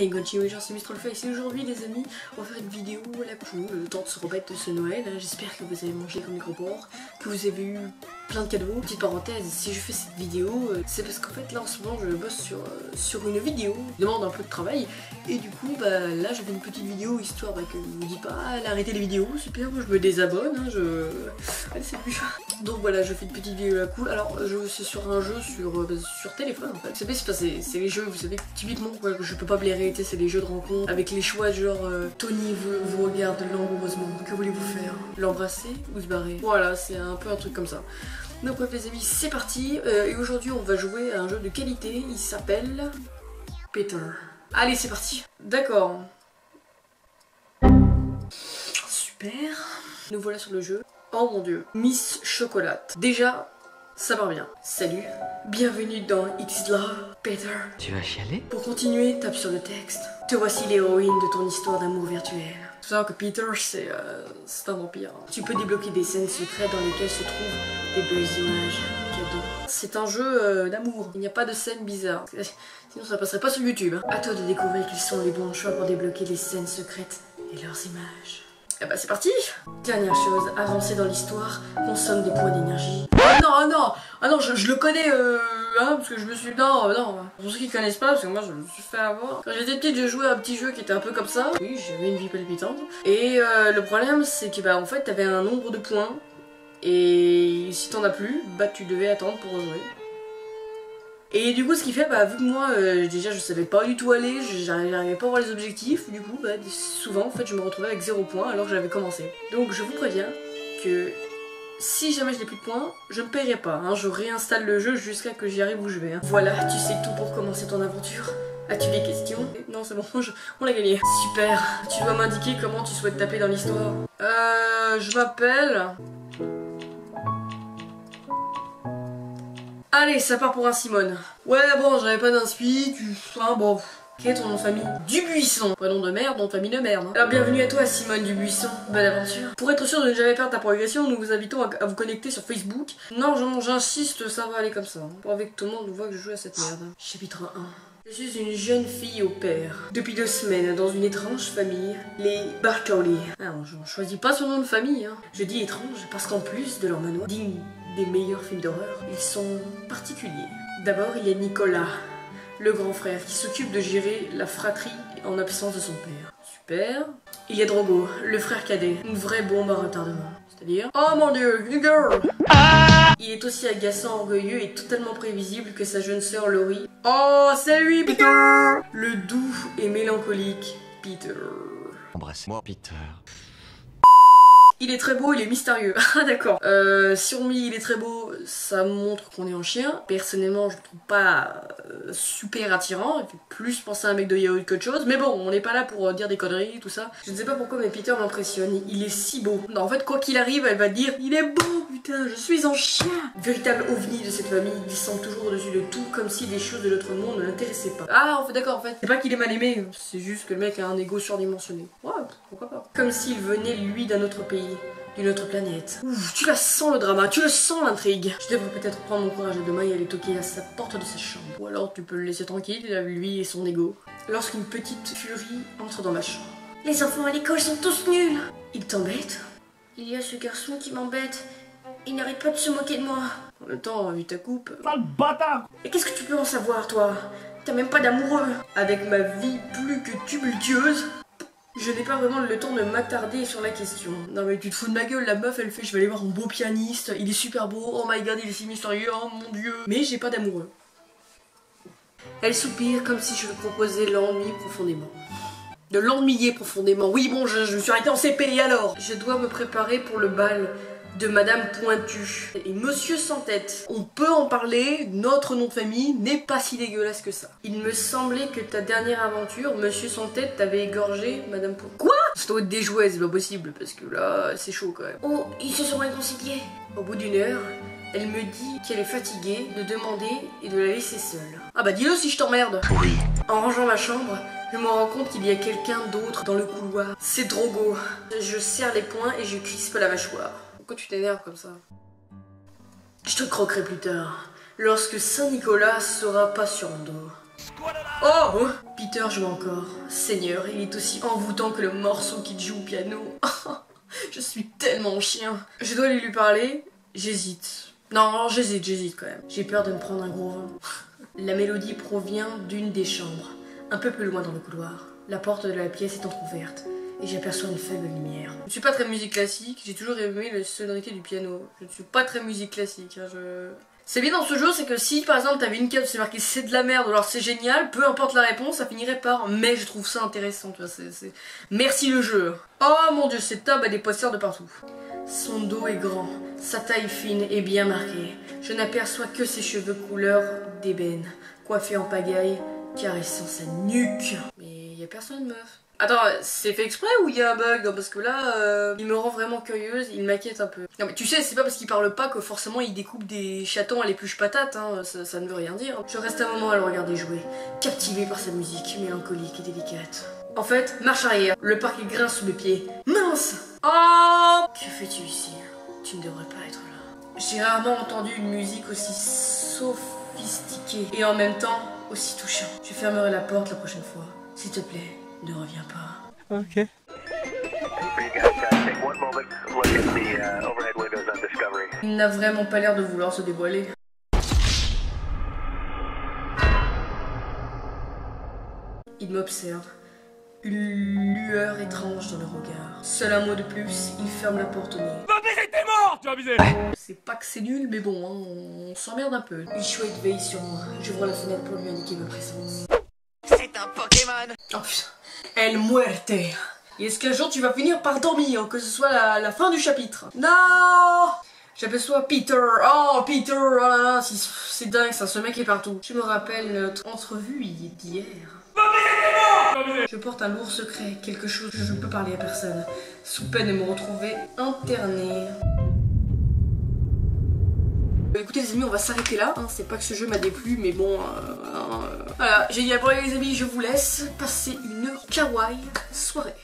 Hey continue, genre c'est MrLeFace et aujourd'hui les amis, on va faire une vidéo à la cool, le temps de se remettre de ce Noël. J'espère que vous avez mangé comme des gros porcs, que vous avez eu plein de cadeaux. Petite parenthèse, si je fais cette vidéo, c'est parce qu'en fait là en ce moment je bosse sur une vidéo qui demande un peu de travail. Et du coup bah là je fais une petite vidéo histoire que vous me dites pas arrêtez les vidéos, super, moi je me désabonne, hein, allez c'est plus. Donc voilà, je fais une petite vidéo à la cool. Alors c'est sur un jeu sur téléphone en fait. C'est les jeux, vous savez, typiquement quoi, je peux pas me les réalités, c'est les jeux de rencontre avec les choix genre Tony vous regarde langoureusement, que voulez-vous faire? L'embrasser ou se barrer? Voilà, c'est un peu un truc comme ça. Donc bref les amis, c'est parti. Et aujourd'hui on va jouer à un jeu de qualité, il s'appelle Peter. Allez c'est parti. D'accord. Super. Nous voilà sur le jeu. Oh mon dieu, Miss Chocolate. Déjà, ça part bien. Salut, bienvenue dans It's Love, Peter. Tu vas chialer? Pour continuer, tape sur le texte. Te voici l'héroïne de ton histoire d'amour virtuel. Faut savoir que Peter, c'est un vampire. Tu peux débloquer des scènes secrètes dans lesquelles se trouvent des belles images, cadeaux. C'est un jeu d'amour. Il n'y a pas de scène bizarre. Sinon ça passerait pas sur YouTube. Hein. À toi de découvrir quels sont les bons choix pour débloquer les scènes secrètes et leurs images. Eh bah c'est parti. Dernière chose, avancer dans l'histoire consomme des points d'énergie. Oh non, je le connais, hein, parce que je me suis... Non. Pour ceux qui connaissent pas, parce que moi je me suis fait avoir. Quand j'étais petite, je jouais à un petit jeu qui était un peu comme ça. Oui, j'avais une vie palpitante. Et le problème, c'est que bah en fait, t'avais un nombre de points. Et si t'en as plus, bah tu devais attendre pour rejouer. Et du coup ce qui fait, bah vu que moi déjà je savais pas du tout aller, j'arrivais pas à voir les objectifs, du coup bah souvent en fait je me retrouvais avec 0 points alors que j'avais commencé. Donc je vous préviens que si jamais je n'ai plus de points, je ne paierai pas, hein, je réinstalle le jeu jusqu'à que j'y arrive où je vais. Hein. Voilà, tu sais tout pour commencer ton aventure. As-tu des questions? Non c'est bon, on l'a gagné. Super, tu dois m'indiquer comment tu souhaites taper dans l'histoire. Je m'appelle... Allez, ça part pour un Simone. Ouais, bon, j'avais pas d'inspi, enfin bon. Quel est ton nom de famille? Dubuisson. Prénom de merde, nom de famille de merde. Hein. Alors bienvenue à toi Simone Dubuisson, bonne aventure. Pour être sûr de ne jamais perdre ta progression, nous vous invitons à vous connecter sur Facebook. Non, j'insiste, ça va aller comme ça. Hein. Pour avec tout le monde voit que je joue à cette merde. Chapitre 1. Je suis une jeune fille au père. Depuis 2 semaines, dans une étrange famille, les Bartoli. Alors, je choisis pas son nom de famille, hein. Je dis étrange parce qu'en plus de leur manoir, digne des meilleurs films d'horreur, ils sont particuliers. D'abord, il y a Nicolas, le grand frère, qui s'occupe de gérer la fratrie en absence de son père. Super. Il y a Drogo, le frère cadet, une vraie bombe à retardement. C'est-à-dire... Oh mon dieu, une girl. Il est aussi agaçant, orgueilleux et totalement prévisible que sa jeune sœur Laurie. Oh, c'est lui, Peter. Le doux et mélancolique Peter. Embrasse-moi, Peter. Il est très beau, il est mystérieux. Ah d'accord. Si on il est très beau, ça montre qu'on est en chien. Personnellement, je le trouve pas super attirant. Il fait plus penser à un mec de yaourt qu'autre chose. Mais bon, on n'est pas là pour dire des conneries, tout ça. Je ne sais pas pourquoi, mais Peter m'impressionne. Il est si beau. Non, en fait, quoi qu'il arrive, elle va dire il est beau, putain, je suis un chien. Véritable ovni de cette famille, glissant toujours au-dessus de tout, comme si des choses de l'autre monde ne l'intéressaient pas. Ah, en fait, d'accord, en fait. C'est pas qu'il est mal aimé, c'est juste que le mec a un ego surdimensionné. Ouais, pourquoi pas. Comme s'il venait, lui, d'un autre pays. D'une autre planète. Ouf, tu la sens le drama, tu le sens l'intrigue. Je devrais peut-être prendre mon courage à deux mains et aller toquer à sa porte de sa chambre. Ou alors tu peux le laisser tranquille, lui et son ego. Lorsqu'une petite furie entre dans ma chambre. Les enfants à l'école sont tous nuls. Il t'embête? Il y a ce garçon qui m'embête. Il n'arrête pas de se moquer de moi. En même temps, vu ta coupe... Sale bâtard! Et qu'est-ce que tu peux en savoir, toi? T'as même pas d'amoureux. Avec ma vie plus que tumultueuse, je n'ai pas vraiment le temps de m'attarder sur la question. Non mais tu te fous de ma gueule, la meuf elle fait je vais aller voir un beau pianiste, il est super beau, oh my god il est si mystérieux, oh mon dieu. Mais j'ai pas d'amoureux. Elle soupire comme si je lui proposais l'ennui profondément. De l'ennuyer profondément, oui bon je me suis arrêtée en CP et alors? Je dois me préparer pour le bal de Madame Pointu et Monsieur Sans Tête. On peut en parler, notre nom de famille n'est pas si dégueulasse que ça. Il me semblait que ta dernière aventure, Monsieur Sans Tête t'avait égorgé Madame Pointu. Quoi? Ça doit être des jouets, c'est pas possible, parce que là, c'est chaud quand même. Oh, ils se sont réconciliés. Au bout d'une heure, elle me dit qu'elle est fatiguée de demander et de la laisser seule. Ah bah dis-le si je t'emmerde. Oui. En rangeant ma chambre, je me rends compte qu'il y a quelqu'un d'autre dans le couloir. C'est Drogo. Je serre les poings et je crispe la mâchoire. Pourquoi tu t'énerves comme ça? Je te croquerai plus tard, lorsque Saint-Nicolas sera pas sur mon dos. Oh, Peter joue encore. Seigneur, il est aussi envoûtant que le morceau qu'il joue au piano. Je suis tellement chien. Je dois lui parler. J'hésite. Non, j'hésite quand même. J'ai peur de me prendre un gros vin. La mélodie provient d'une des chambres, un peu plus loin dans le couloir. La porte de la pièce est entrouverte et j'aperçois une faible lumière. Je ne suis pas très musique classique, j'ai toujours aimé la sonorité du piano. Je ne suis pas très musique classique. Hein, C'est bien dans ce jeu, c'est que si par exemple t'avais une carte où c'est marqué c'est de la merde ou alors c'est génial, peu importe la réponse, ça finirait par mais je trouve ça intéressant, tu vois, Merci le jeu. Oh mon dieu, cette table a des posters de partout. Son dos est grand, sa taille fine et bien marquée. Je n'aperçois que ses cheveux couleur d'ébène, coiffés en pagaille, caressant sa nuque. Mais y a personne, meuf. Attends, c'est fait exprès ou il y a un bug? Non, parce que là, il me rend vraiment curieuse, il m'inquiète un peu. Non mais tu sais, c'est pas parce qu'il parle pas que forcément il découpe des chatons à l'épluche patate, hein, ça ne veut rien dire. Je reste un moment à le regarder jouer, captivée par sa musique mélancolique et délicate. En fait, marche arrière, le parquet grince sous mes pieds. Mince! Oh! Que fais-tu ici? Tu ne devrais pas être là. J'ai rarement entendu une musique aussi sophistiquée et en même temps aussi touchante. Je fermerai la porte la prochaine fois. S'il te plaît, ne reviens pas. Ok. Il n'a vraiment pas l'air de vouloir se dévoiler. Il m'observe. Une lueur étrange dans le regard. Seul un mot de plus, il ferme la porte au nez. Va baiser, t'es mort, tu vas baiser. C'est pas que c'est nul, mais bon, hein, on s'emmerde un peu. Une chouette veille sur moi. J'ouvre la fenêtre pour lui indiquer ma présence. C'est un Pokémon. Oh putain. El muerte. Et est-ce qu'un jour tu vas finir par dormir, que ce soit la fin du chapitre? Non. J'aperçois Peter. Oh Peter, oh là là, c'est dingue ça, ce mec est partout. Je me rappelle notre entrevue d'hier. Je porte un lourd secret, quelque chose que je ne peux parler à personne, sous peine de me retrouver internée. Écoutez les amis, on va s'arrêter là, hein. C'est pas que ce jeu m'a déplu, mais bon, voilà, j'ai dit à pour les amis, je vous laisse passer une kawaii soirée.